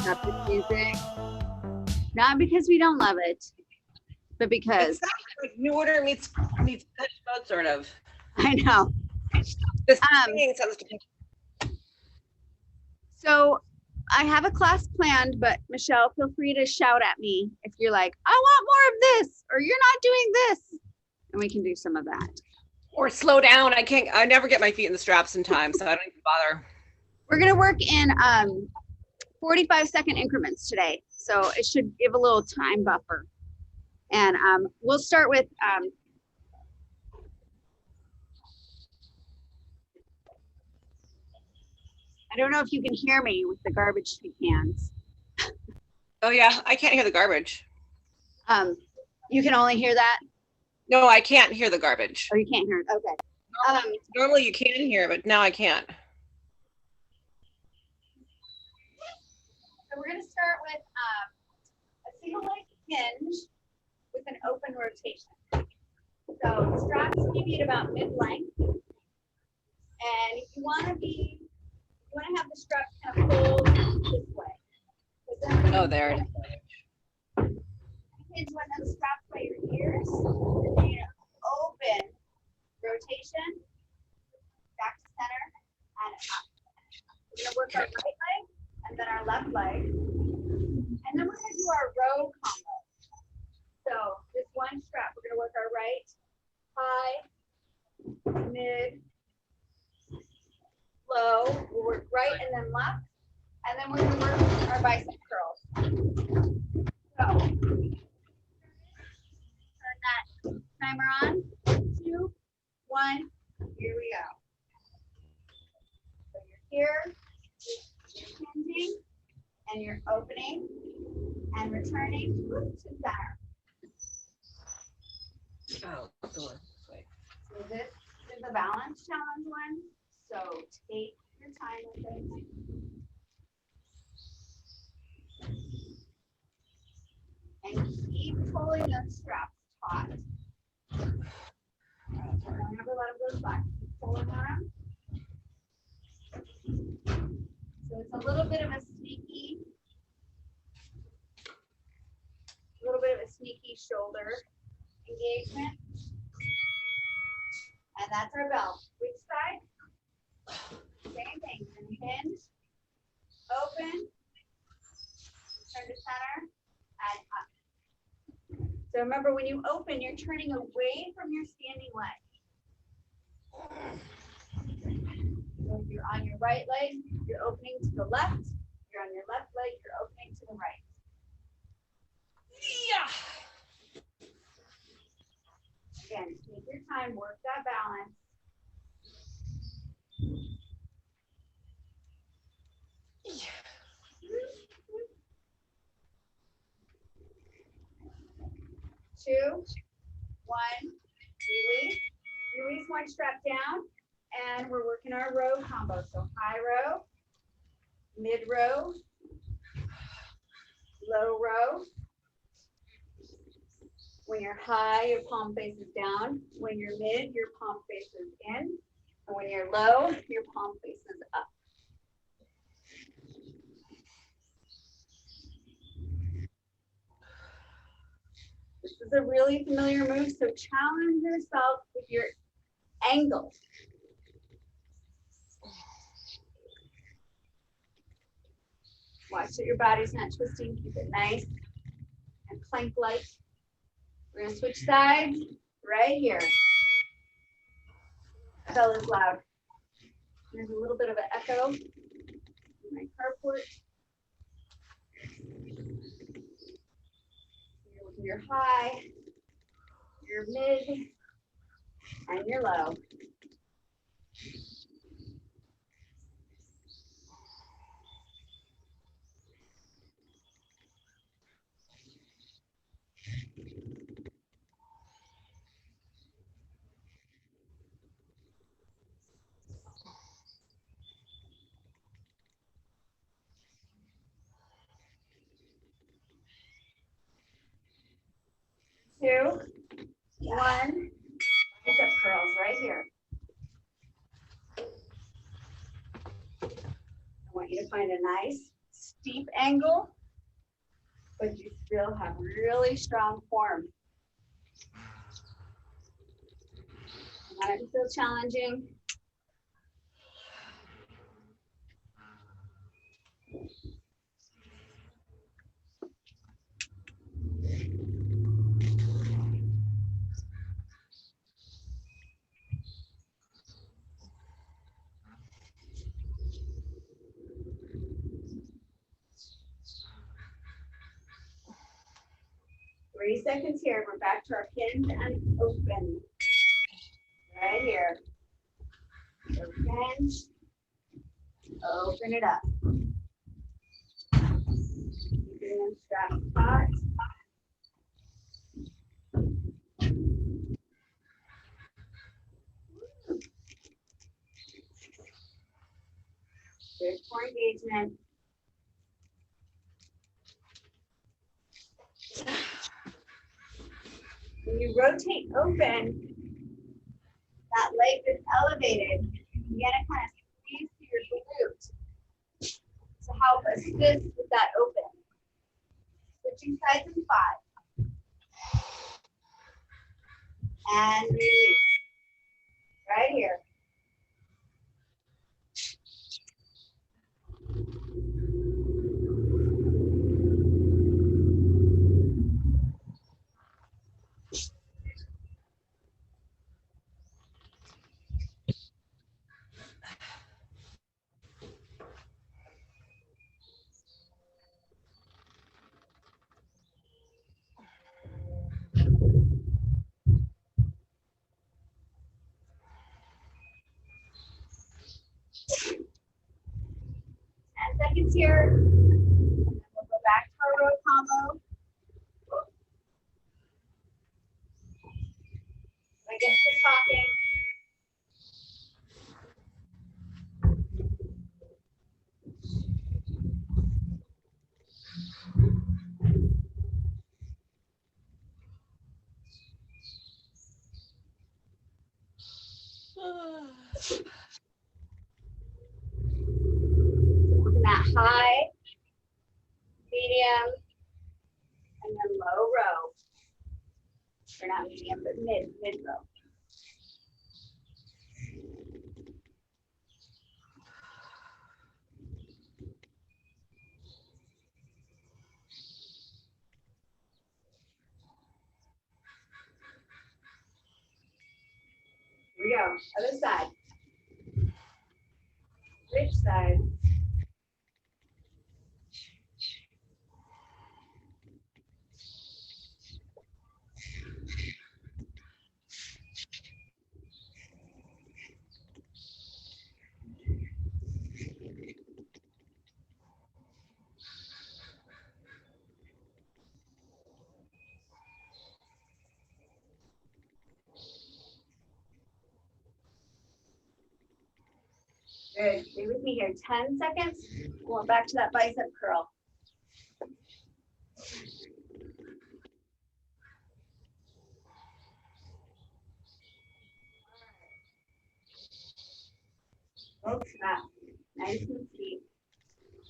Stop the music. Not because we don't love it, but because it sounds like New Order meets Depeche Mode, sort of. I know. The singing sounds. So I have a class planned, but Michelle, feel free to shout at me if you're like, I want more of this, or you're not doing this, and we can do some of that. Or slow down. I never get my feet in the straps in time, so I don't even bother. We're gonna work in 45-second increments today, so it should give a little time buffer. And we'll start with I don't know if you can hear me with the garbage cans. Oh yeah, I can't hear the garbage. You can only hear that? No, I can't hear the garbage. Oh, you can't hear it. Okay. Normally you can hear, but now I can't. So we're going to start with a single leg hinge with an open rotation. So straps maybe at about mid-length. And if you want to have the straps kind of pulled this way. Oh, there. Hinge one of the straps by your ears. And then you open rotation, back to center, and up. We're going to work our right leg and then our left leg. And then we're going to do our row combo. So just one strap. We're going to work our right, high, mid, low. We'll work right and then left. And then we're going to work our bicep curls. So turn that timer on. 2, 1. Here we go. So you're here, you're hinging, and you're opening and returning to center. Oh, so this is the balance challenge one. So take your time with it. And keep pulling those straps hot. Don't ever let them go slack. Keep pulling on them. So it's a little bit of a sneaky shoulder engagement. And that's our bell. Which side? Same thing. Hinge, open, turn to center, and up. So remember, when you open, you're turning away from your standing leg. So if you're on your right leg, you're opening to the left. If you're on your left leg, you're opening to the right. Yeah. Again, take your time, work that balance. Two, one, release. Release one strap down, and we're working our row combo. So high row, mid row, low row. When you're high, your palm faces down. When you're mid, your palm faces in. And when you're low, your palm faces up. This is a really familiar move, so challenge yourself with your angle. Watch that your body's not twisting. Keep it nice and plank-like. We're gonna switch sides right here. Bell is loud. There's a little bit of an echo in my carport. You're high, you're mid, and you're low. Two, one, bicep curls right here. I want you to find a nice steep angle, but you still have really strong form. I want it to feel challenging. Three seconds here. We're back to our hinge and open. Right here. So hinge, open it up. Keeping them strapped hot. Good core engagement. When you rotate open, that leg is elevated. You gotta kind of squeeze to your glute to help assist with that open. Switching sides in 5. And release. Right here. And seconds here. And we'll go back to our row combo. I get to talking. Or not medium, but mid row. Here we go. Other side. Which side? Good. Stay with me here. 10 seconds. Going back to that bicep curl. Low trap. Nice and deep.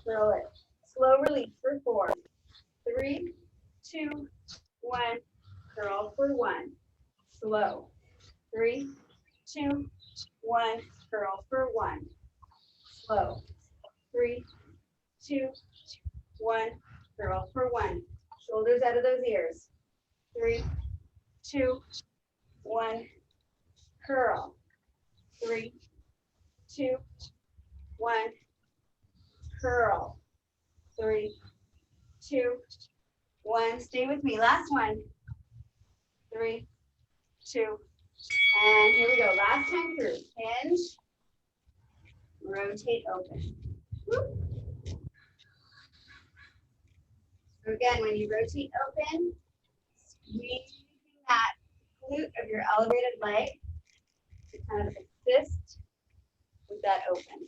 Curl it. Slow release for 4, 3, 2, 1. Curl for 1. Slow. 3, 2, 1. Curl for 1. Slow. 3, 2, 1. Curl for 1. Shoulders out of those ears. 3, 2, 1. Curl. 3, 2, 1. Curl. 3, 2, 1. Stay with me. Last one. 3, 2, and here we go. Last time through. Hinge. Rotate open. Whoop. So again, when you rotate open, squeeze that glute of your elevated leg to kind of assist with that open.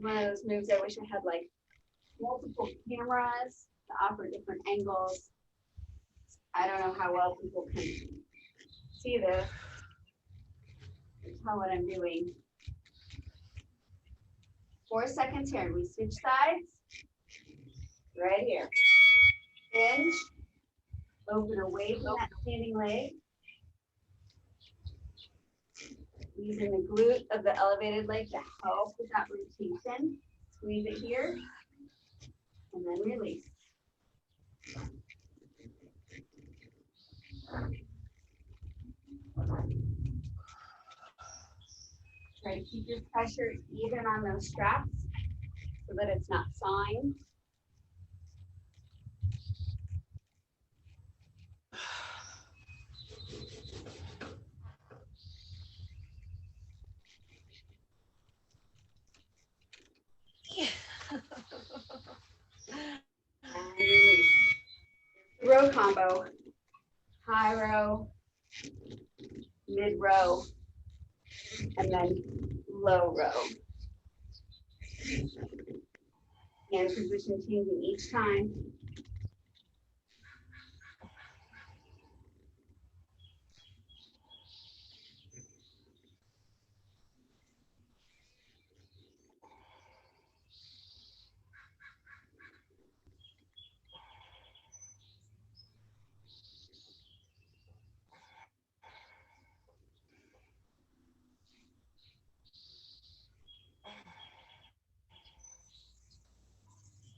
One of those moves I wish I had like multiple cameras to offer different angles. I don't know how well people can see this. Tell what I'm doing. 4 seconds here. We switch sides. Right here. Hinge. Open away from that standing leg. Using the glute of the elevated leg to help with that rotation. Squeeze it here. And then release. Try to keep your pressure even on those straps so that it's not sawing. And release. Row combo. High row, mid row, and then low row. Hand position changing each time.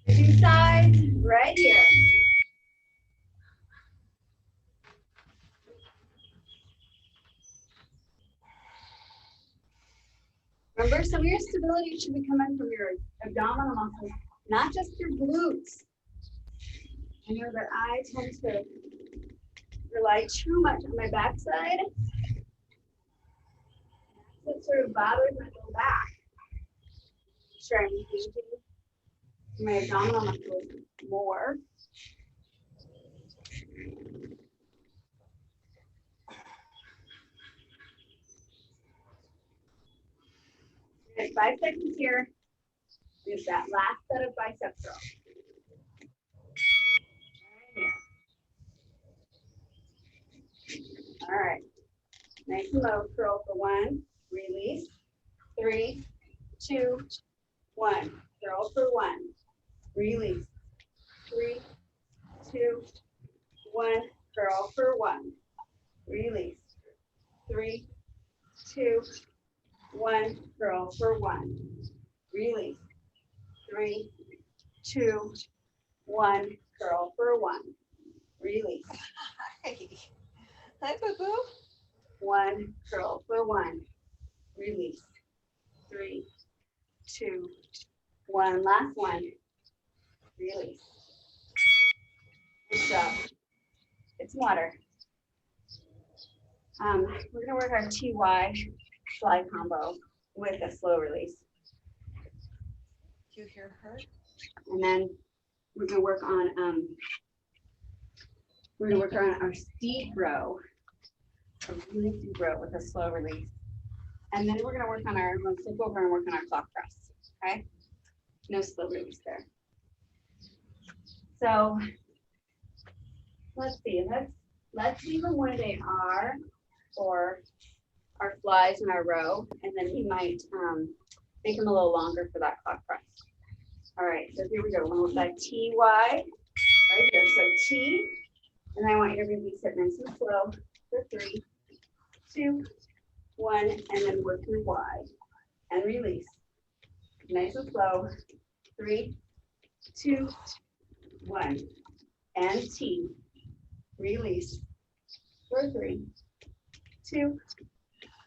Two sides, right here. Remember, some of your stability should be coming from your abdominal muscles, not just your glutes. I know that I tend to rely too much on my backside. It sort of bothers my low back. Sure, I'm engaging my abdominal muscles more. Good, 5 seconds here. There's that last set of bicep curls. All right. Nice and low. Curl for 1. Release. 3, 2, 1. Curl for 1. Release. 3, 2, 1. Curl for 1. Release. 3, 2, 1. Curl for 1. Release. 3, 2, 1. Curl for 1. Release. Hi, Boo-Boo. 1. Curl for 1. Release. 3, 2, 1. Last one. Release. Good job. It's water. We're gonna work our TY slide combo with a slow release. Do you hear her? And then we're gonna work on our steep row, a really deep row with a slow release. And then we're gonna work on our, let's flip over and work on our clock press, okay? No slow release there. So let's see, let's leave them where they are for our flies in our row, and then we might make them a little longer for that clock press. All right, so here we go. We'll that TY right here. So T, and I want you to release it nice and slow for 3, 2, 1, and then work your Y and release. Nice and slow. 3, 2, 1, and T. Release for 3, 2,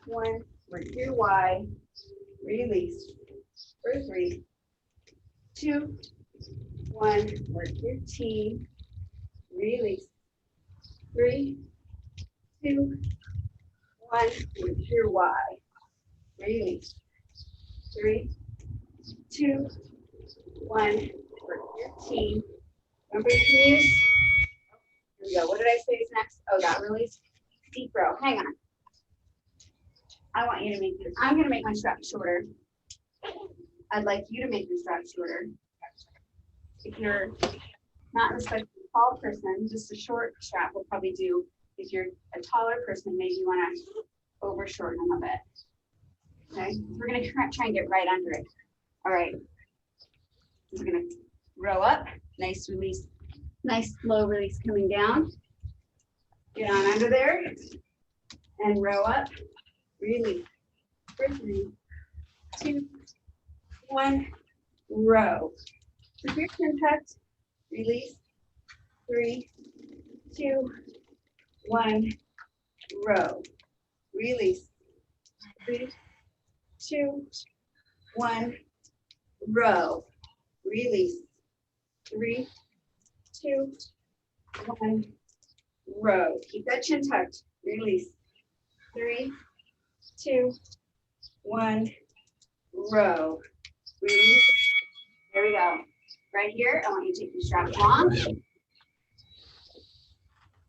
1. Work your Y. Release for 3, 2, 1. Work your T. Release. 3, 2, 1. Work your Y. Release. 3, 2, 1. Work your T. Remember, you can use. Here we go. What did I say is next? Oh, that release. Deep row. Hang on. I want you to make this. I'm going to make my strap shorter. I'd like you to make your strap shorter. If you're not a tall person, just a short strap will probably do. If you're a taller person, maybe you want to over shorten them a bit. Okay, so we're going to try and get right under it. All right. We're going to row up. Nice release. Nice slow release coming down. Get on under there and row up. Release. For 3, 2, 1. Row. With your chin tucked. Release. 3, 2, 1. Row. Release. 3, 2, 1. Row. Release. 3, 2, 1. Row. Keep that chin tucked. Release. 3, 2, 1. Row. Release. There we go. Right here, I want you to take the strap long. And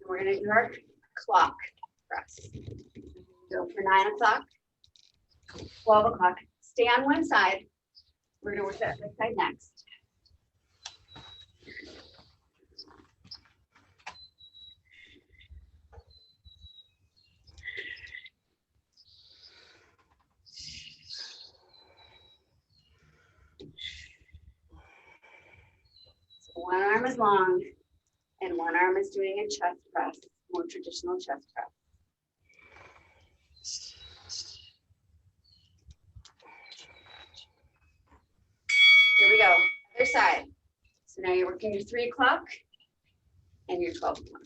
we're going to do our clock press. Go for 9 o'clock, 12 o'clock. Stay on one side. We're going to work that other side next. So one arm is long and one arm is doing a chest press, more traditional chest press. Here we go, other side. So now you're working your 3 o'clock and your 12 o'clock.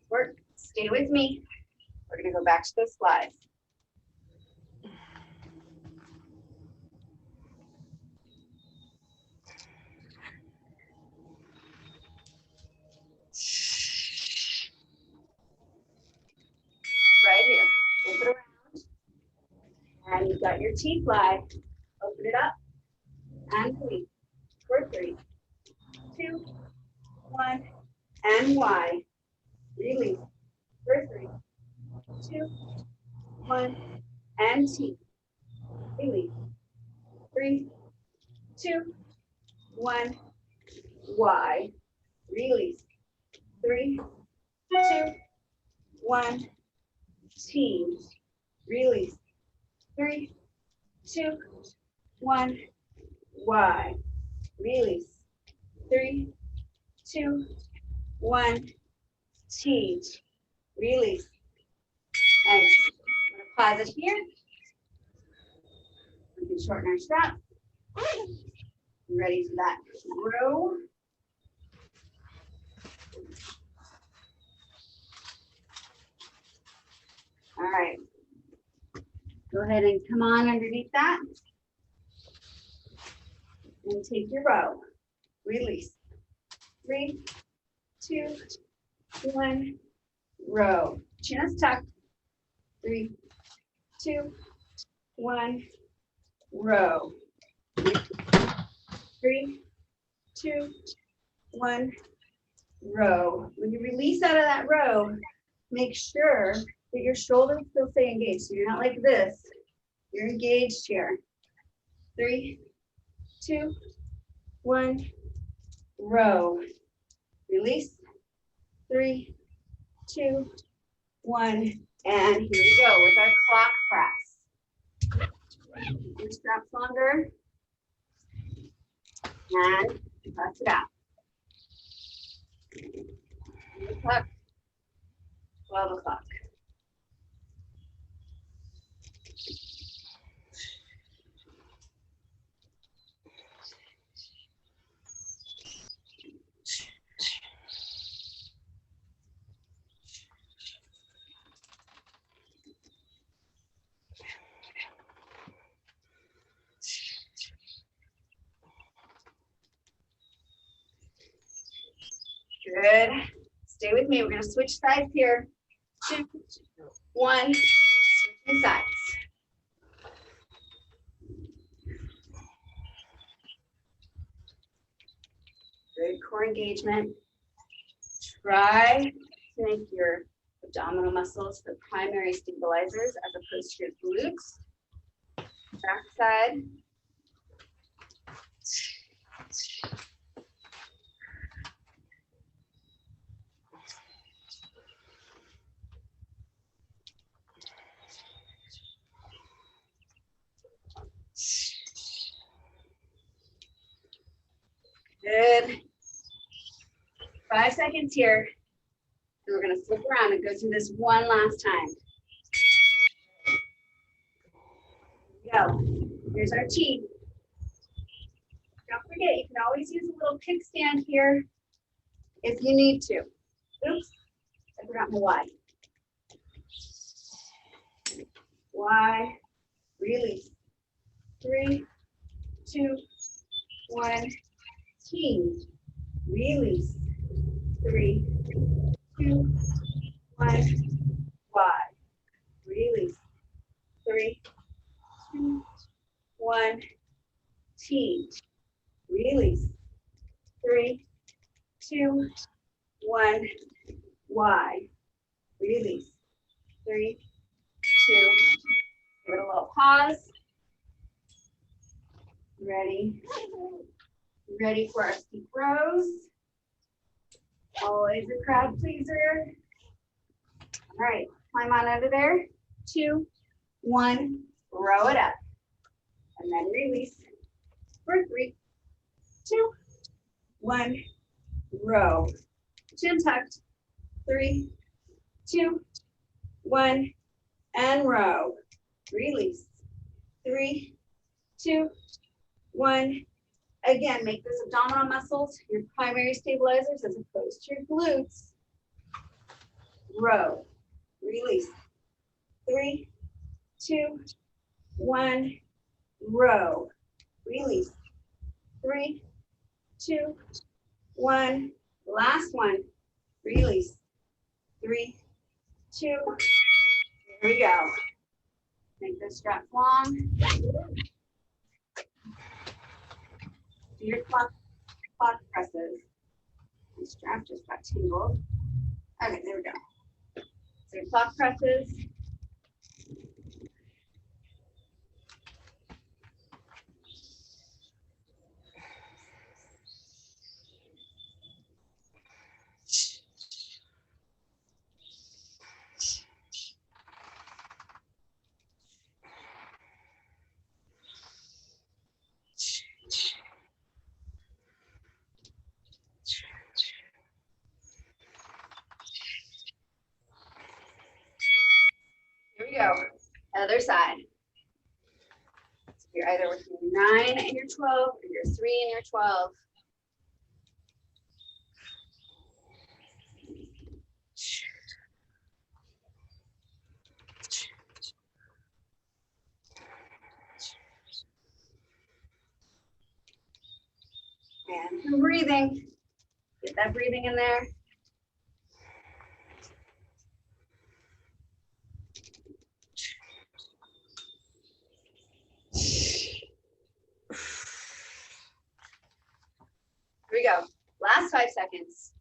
Work, stay with me. We're gonna go back to those slides. Right here, flip it around. And you've got your T fly. Open it up and release. For 3, 2, 1, and Y. Release. For 3, 2, 1, and T. Release. 3, 2, 1. Y. Release. 3, 2, 1. T. Release. 3, 2, 1. Y. Release. 3, 2, 1. T. Release. Nice. I'm going to pause it here. We can shorten our strap. Ready for that row. All right. Go ahead and come on underneath that. And take your row. Release. 3, 2, 1. Row. Chin is tucked. 3, 2, 1. Row. 3, 2, 1. Row. When you release out of that row, make sure that your shoulders still stay engaged. So you're not like this. You're engaged here. 3, 2, 1. Row. Release. 3, 2, 1. And here we go with our clock press. Your straps longer. And press it out. O'clock. 12 o'clock. Good. Stay with me. We're going to switch sides here. 2, 1. Switching sides. Good core engagement. Try to make your abdominal muscles the primary stabilizers as opposed to your glutes. Back side. Good. 5 seconds here. And we're going to flip around and go through this one last time. Here we go. Here's our T. Don't forget, you can always use a little kickstand here if you need to. Oops, I forgot my Y. Y. Release. 3, 2, 1. T. Release. 3, 2, 1. Y. Release. 3, 2, 1. T. Release. 3, 2, 1. Y. Release. 3, 2. Give it a little pause. Ready? Ready for our steep rows. Always a crowd pleaser. All right, climb on out of there. 2, 1, row it up. And then release for 3, 2, 1, row. Chin tucked. 3, 2, 1, and row. Release. 3, 2, 1. Again, make those abdominal muscles your primary stabilizers as opposed to your glutes. Row. Release. 3, 2, 1. Row. Release. 3, 2, 1. Last one. Release. 3, 2. Here we go. Make the straps long. Do your clock presses. The strap just got tangled. Okay, there we go. So your clock presses. we go. Other side. So you're either working your 9 and your 12, or your 3 and your 12. And some breathing. Get that breathing in there. Here we go. Last 5 seconds.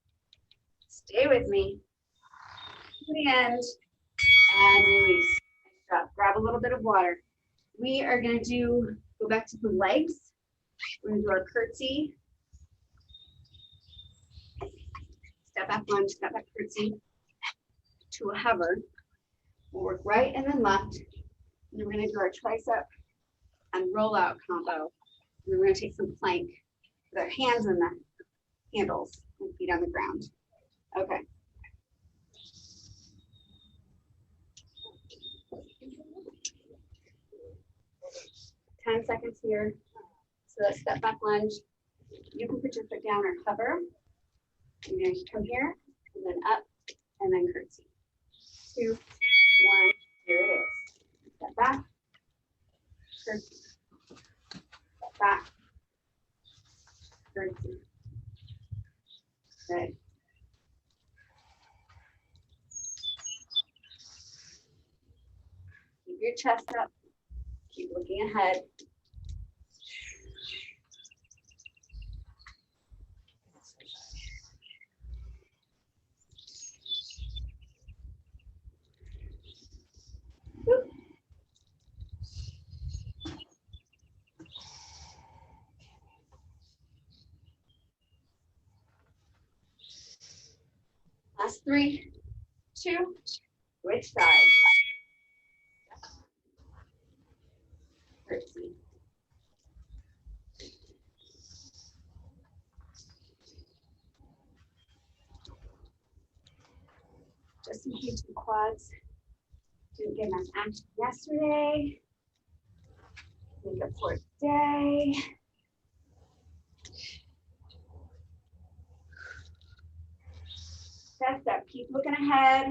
Stay with me. To the end. And release. Drop. Grab a little bit of water. We are going to go back to the legs. We're going to do our curtsy. Step back lunge, step back curtsy to a hover. We'll work right and then left. And then we're going to do our tricep and roll out combo. And then we're going to take some plank with our hands in the handles and feet on the ground. Okay. Ten seconds here. So let's step back lunge. You can put your foot down or hover. You're going to come here and then up and then curtsy. 2, 1, here it is. Step back, curtsy. Step back, curtsy. Good. Keep your chest up. Keep looking ahead. Whoop. Last 3, 2, which side? Curtsy. Just in case the quads didn't get enough action yesterday. Make up for today. Chest up, keep looking ahead.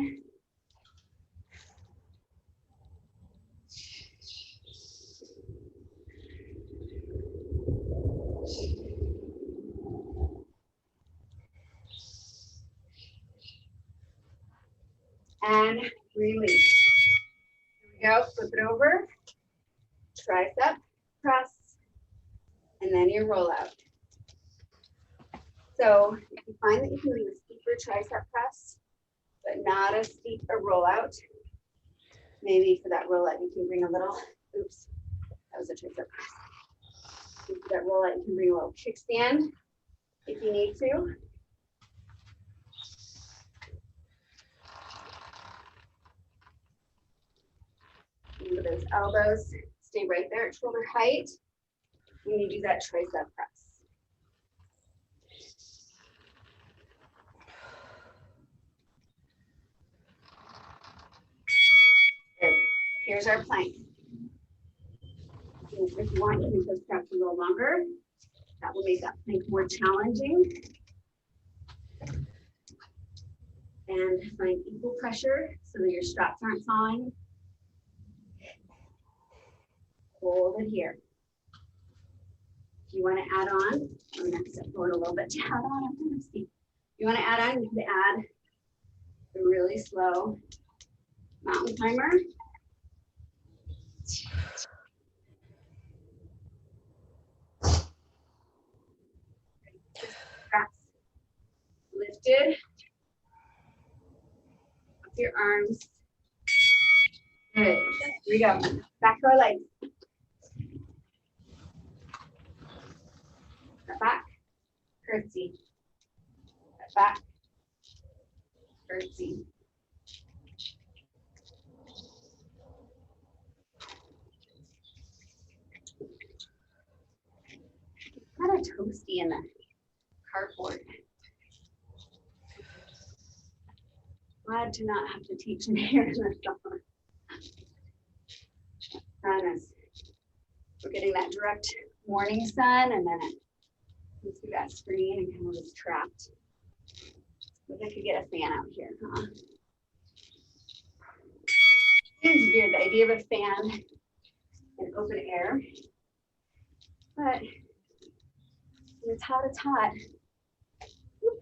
And release. Here we go, flip it over. Tricep, press, and then your roll out. So if you find that you can do a steeper tricep press, but not as steep a rollout, maybe for that rollout you can bring a little, oops, that was a tricep press. For that rollout you can bring a little kickstand if you need to. Remember those elbows, stay right there at shoulder height when you do that tricep press. Good. Here's our plank. If you want, you can push straps a little longer. That will make that plank more challenging. And find equal pressure so that your straps aren't falling. Hold it here. If you want to add on, I'm going to step forward a little bit to add on. I'm going to see. If you want to add on, you can add a really slow mountain climber. Straps lifted. Up your arms. Good. Here we go. Back to our legs. Step back. Curtsy. Step back. Curtsy. Kind of toasty in the cardboard. Glad to not have to teach in here in the summer. sun is, we're getting that direct morning sun, and then it goes through that screen and kind of is trapped. If I could get a fan out here, huh? Seems weird, the idea of a fan in open air, but when it's hot, it's hot. Whoop.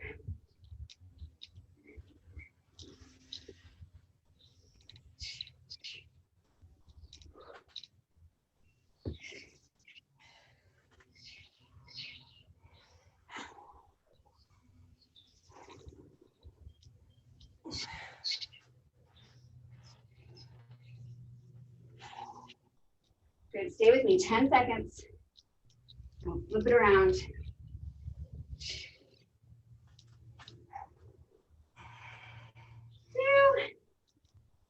Good, stay with me, 10 seconds. I'll flip it around. 2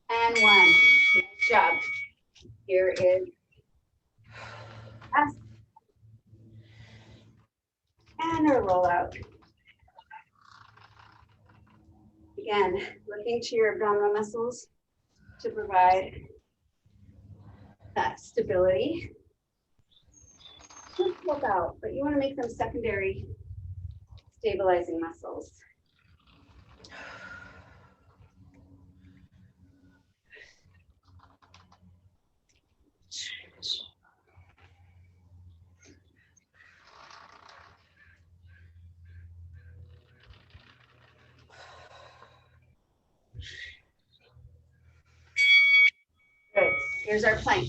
and 1. Nice job. Here is S and a rollout. Again, looking to your abdominal muscles to provide that stability. Just flip out, but you want to make them secondary stabilizing muscles. Good. Here's our plank.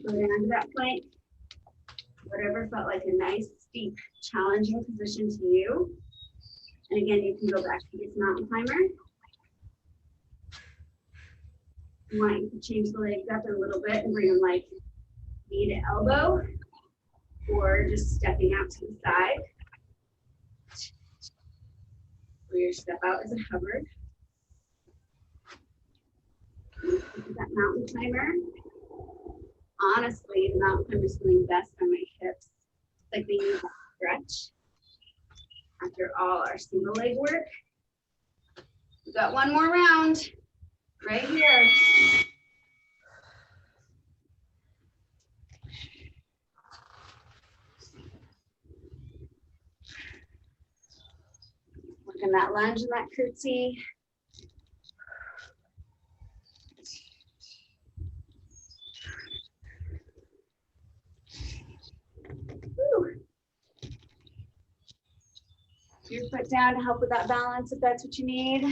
Go down to that plank. Whatever felt like a nice, steep, challenging position to you. And again, you can go back to this mountain climber. You want you to change the legs up a little bit and bring them like knee to elbow, or just stepping out to the side. Where your step out is a hover. That mountain climber. Honestly, the mountain climber is feeling best on my hips. It's like they need a stretch after all our single leg work. We've got one more round right here. Working that lunge and that curtsy. Whew. Your foot down to help with that balance if that's what you need.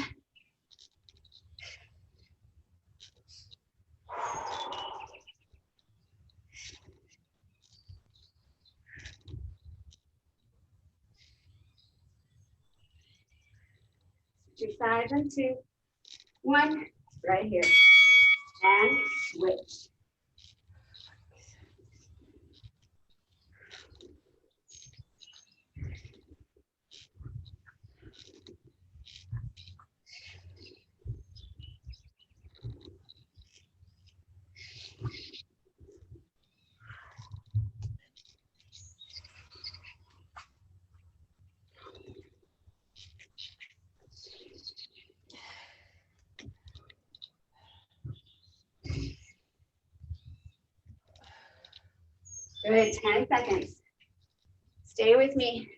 Switch your sides in 2, 1, right here. And switch. Good, 10 seconds. Stay with me.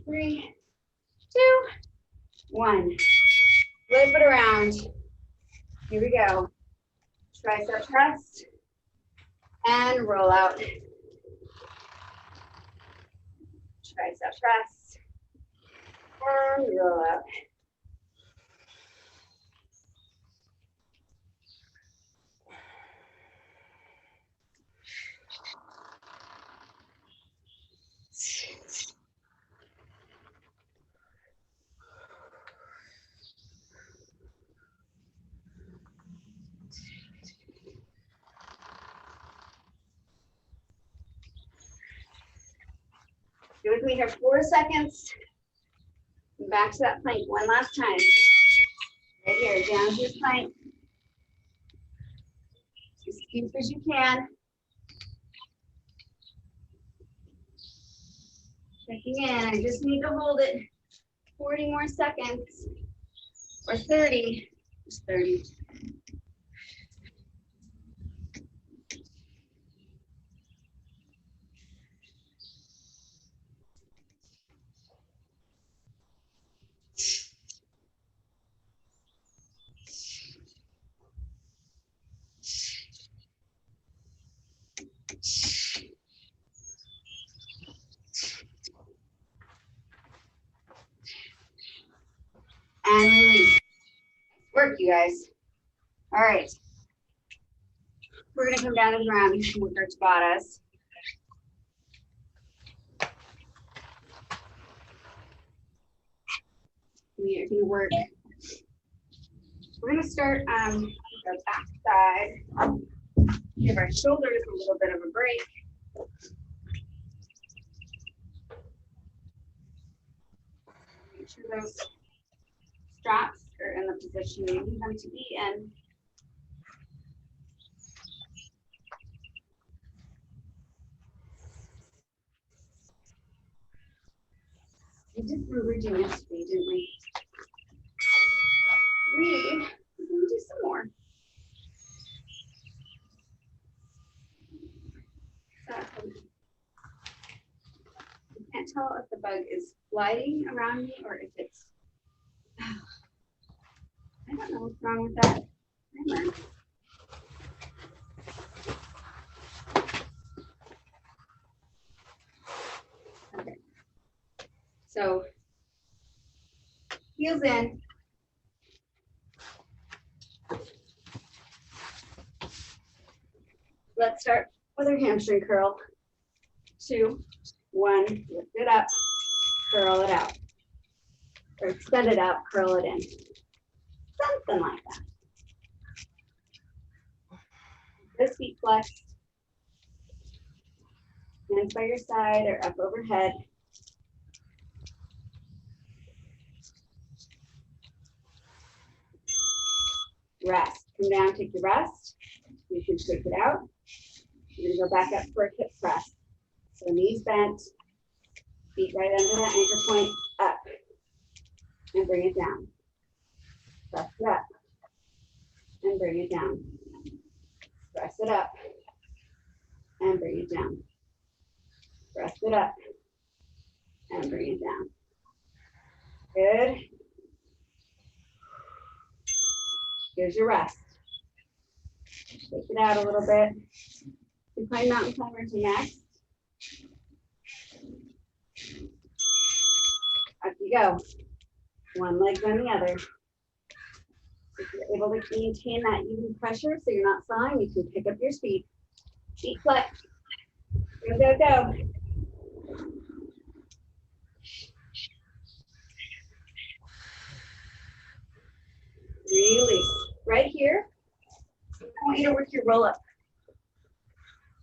3, 2, 1. Flip it around. Here we go. Tricep thrust and roll out. Tricep thrust and roll out. Stay with me here 4 seconds. Back to that plank one last time. Right here, down to your plank. As deep as you can. Checking in, I just need to hold it 40 more seconds. Or 30, just 30. you guys. All right. We're gonna come down to the ground and work our Tabatas. We are gonna work. We're gonna start the back side. Give our shoulders a little bit of a break. Make sure those straps are in the position you need them to be in. We did bridging yesterday, didn't we? We're gonna do some more. I can't tell if the bug is flying around me or if it's, I don't know what's wrong with that timer. Okay. So, heels in. Let's start with our hamstring curl. 2, 1, lift it up, curl it out. Or extend it out, curl it in. Something like that. This feet flexed. Hands by your side or up overhead. Rest. Come down, take your rest. You can shake it out. You're gonna go back up for a hip press. So knees bent, feet right under that anchor point, up. And bring it down. Press it up. And bring it down. Press it up. And bring it down. Press it up. And bring it down. Good. Here's your rest. Shake it out a little bit. Supine mountain climbers are next. Up you go. One leg then the other. If you're able to maintain that even pressure so you're not sawing, you can pick up your speed. Feet flex. Go, go, go. Release. Right here, I want you to work your roll up.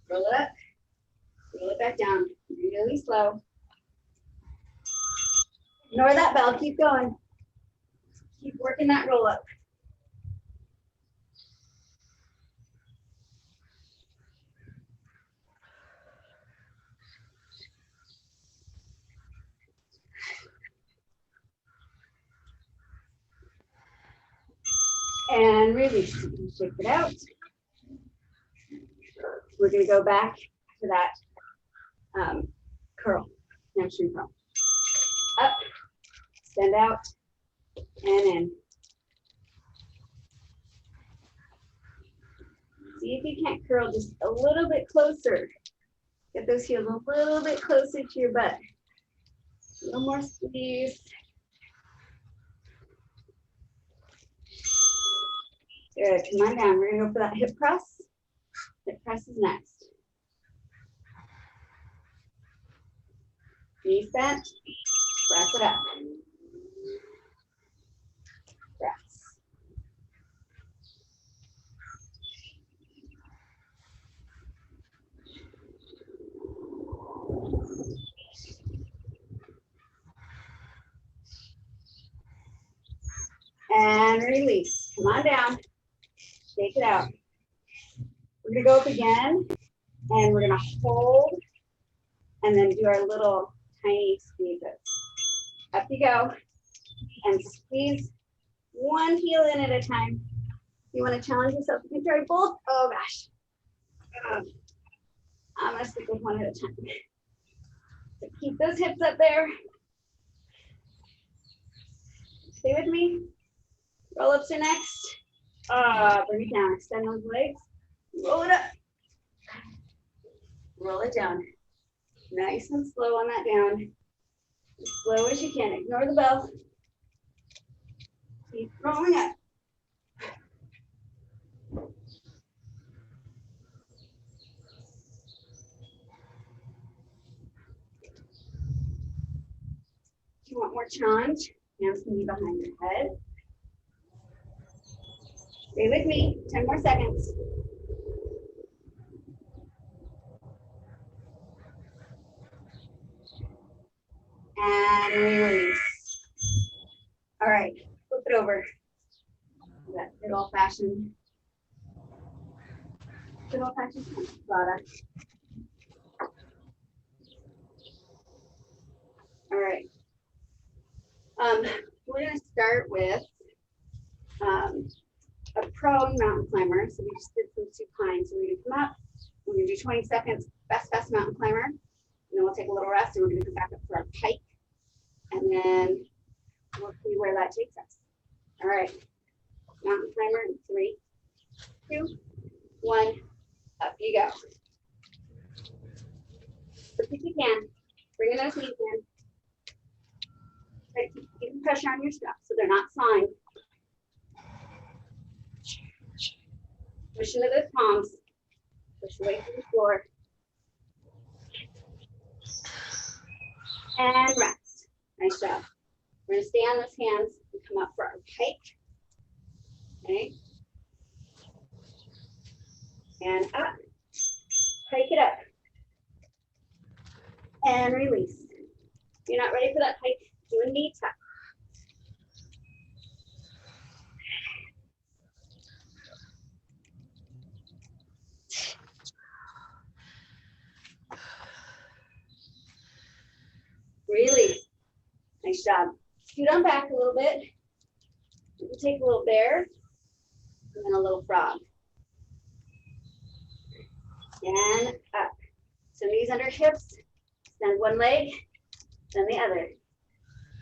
Roll it up. Roll it back down. Really slow. Ignore that bell. Keep going. Keep working that roll up. And release. Shake it out. We're going to go back to that curl, hamstring curl. Up, extend out, and in. See if you can't curl just a little bit closer. Get those heels a little bit closer to your butt. A little more squeeze. Good, come on down. We're gonna go for that hip press. Hip press is next. Knees bent, press it up. Press. And release. Come on down. Shake it out. We're gonna go up again, and we're gonna hold, and then do our little tiny squeezes. Up you go, and squeeze one heel in at a time. You want to challenge yourself, you can try both. Oh gosh. I'm gonna stick with one at a time. So keep those hips up there. Stay with me. Roll ups are next. Bring it down. Extend those legs. Roll it up. Roll it down. Nice and slow on that down. As slow as you can. Ignore the bell. Keep rolling up. you want more challenge, hands can be behind your head. Stay with me, 10 more seconds. And release. All right, flip it over. That good old fashioned product. All right. We're gonna start with a prone mountain climber. So we just did some supine. So we're gonna come up, we're gonna do 20 seconds, fast mountain climber. And then we'll take a little rest and we're gonna come back up for our pike. And then we'll see where that takes us. All right, mountain climber in 3, 2, 1, up you go. Quick as you can, bringing those knees in. Try to keep pressure on your straps so they're not sawing. Push into those palms. Push away from the floor. And rest. Nice job. We're going to stay on those hands and come up for our pike. Okay. And up. Pike it up. And release. If you're not ready for that pike, do a knee tuck. Release. Nice job. Scoot on back a little bit. We'll take a little bear and then a little frog. And up. So knees under hips. Extend one leg, then the other.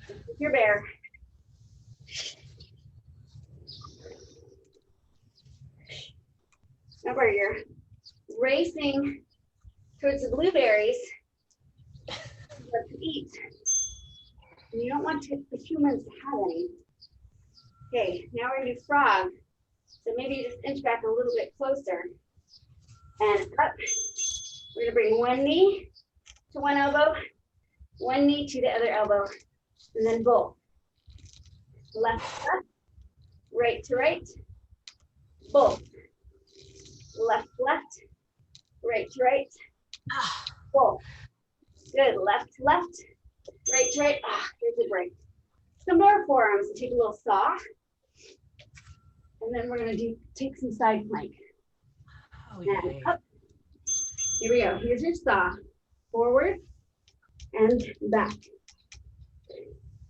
With your bear. Remember, you're racing towards the blueberries to eat. And you don't want the humans to have any. Okay, now we're gonna do frog. So maybe you just inch back a little bit closer. And up. We're gonna bring one knee to one elbow, one knee to the other elbow, and then both. Left to left, right to right, both. Left to left, right to right, both. Good, left to left, right to right. Here's a break. Come to our forearms and take a little saw. And then we're gonna take some side plank. Oh, And up. Here we go. Here's your saw. Forward and back.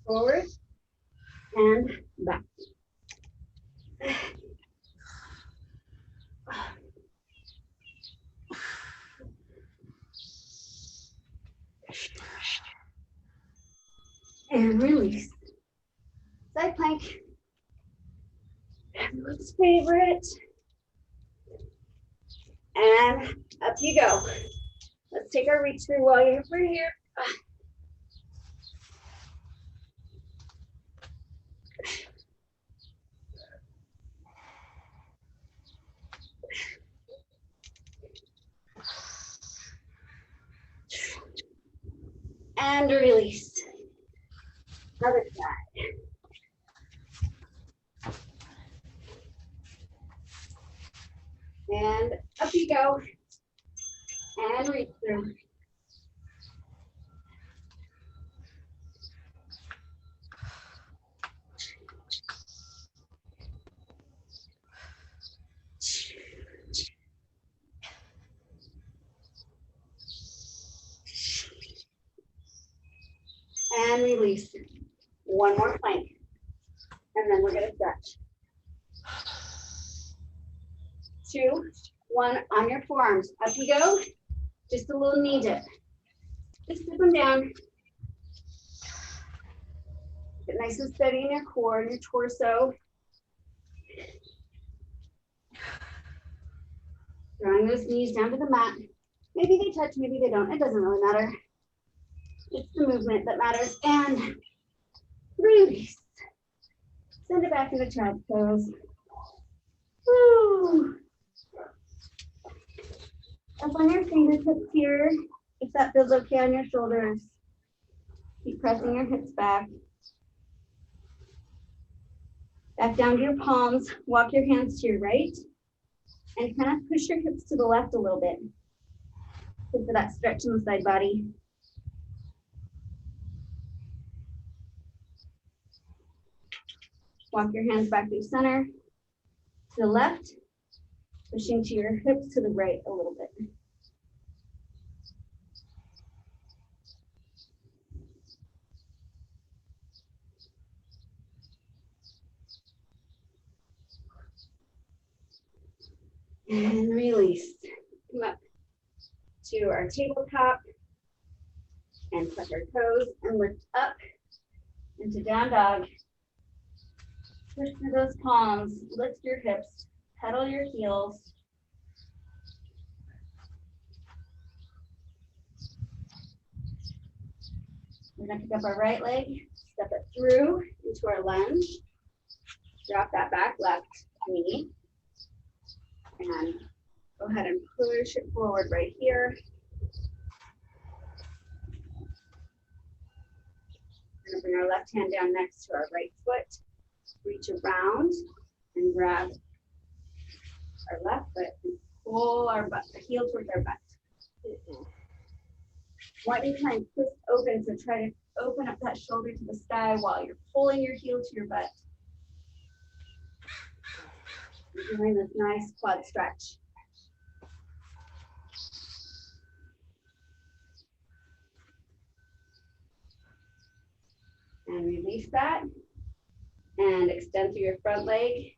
Forward and back. And release. Side plank. Everyone's favorite. And up you go. Let's take our reach through while we're here. And release. Other side. And up you go. And reach through. And release. One more plank. And then we're going to stretch. 2, 1 on your forearms. Up you go. Just a little knee dip. Just dip them down. Get nice and steady in your core and your torso. Drawing those knees down to the mat. Maybe they touch, maybe they don't. It doesn't really matter. It's the movement that matters. And release. Send it back into child's pose. Woo. Up on your fingertips here, if that feels okay on your shoulders. Keep pressing your hips back. Back down to your palms. Walk your hands to your right and kind of push your hips to the left a little bit. Good for that stretch in the side body. Walk your hands back through center, to the left, pushing to your hips to the right a little bit. And release. Come up to our tabletop and touch our toes and lift up into down dog. Push through those palms, lift your hips, pedal your heels. We're gonna pick up our right leg, step it through into our lunge. Drop that back left knee. And go ahead and push it forward right here. We're gonna bring our left hand down next to our right foot. Reach around and grab our left foot and pull our butt, the heel towards our butt. Want you to try and twist open, so try to open up that shoulder to the sky while you're pulling your heel to your butt. You're doing this nice quad stretch. And release that. And extend through your front leg.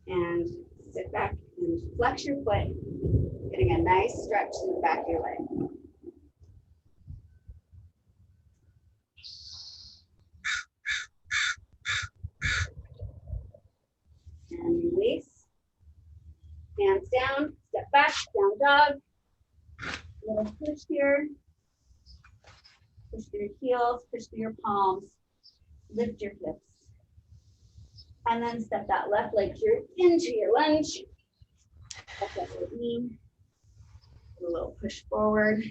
And sit back and flex your foot, getting a nice stretch in the back of your leg. And release. Hands down, step back, down dog. Little push here. Push through your heels, push through your palms. Lift your hips. And then step that left leg through into your lunge. Step that right knee. A little push forward.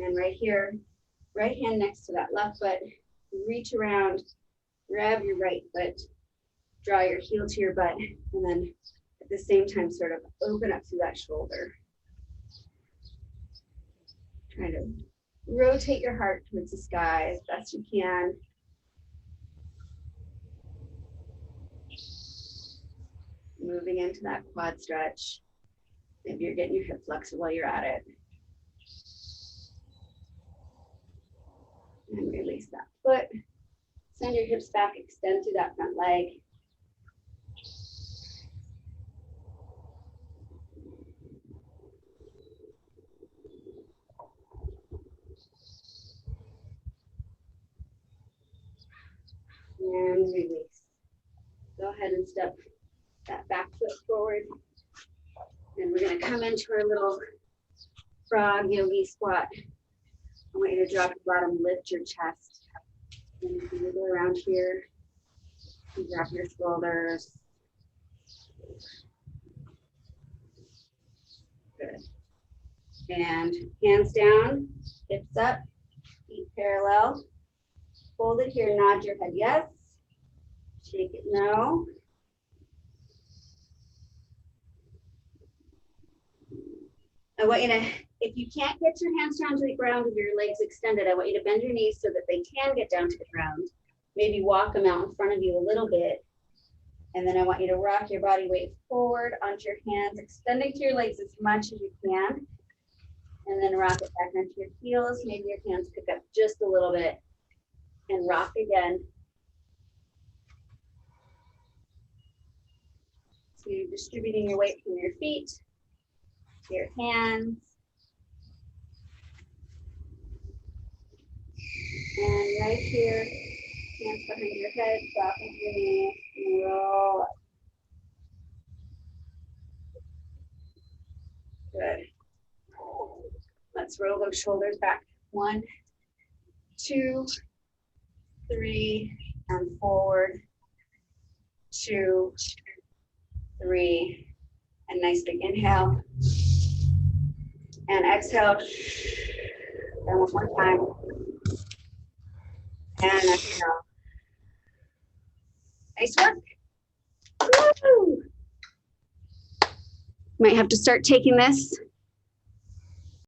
And right here, right hand next to that left foot. Reach around, grab your right foot, draw your heel to your butt, and then at the same time sort of open up through that shoulder. Try to rotate your heart towards the sky as best you can. Moving into that quad stretch. Maybe you're getting your hip flexor while you're at it. And release that foot. Send your hips back, extend through that front leg. And release. Go ahead and step that back foot forward. And we're going to come into our little frog yogi squat. I want you to drop your bottom, lift your chest. And you can wiggle around here. And drop your shoulders. Good. And hands down, hips up, feet parallel. Hold it here, nod your head yes. Shake it no. I want you to, if you can't get your hands down to the ground with your legs extended, I want you to bend your knees so that they can get down to the ground. Maybe walk them out in front of you a little bit. And then I want you to rock your body weight forward onto your hands, extending to your legs as much as you can. And then rock it back onto your heels. Maybe your hands pick up just a little bit and rock again. So you're distributing your weight from your feet to your hands. And right here, hands behind your head, soften your knees, and roll up. Good. Let's roll those shoulders back. 1, 2, 3, and forward. 2, 3, And nice big inhale. And exhale. And one more time. And exhale. Nice work. Woo! Might have to start taking this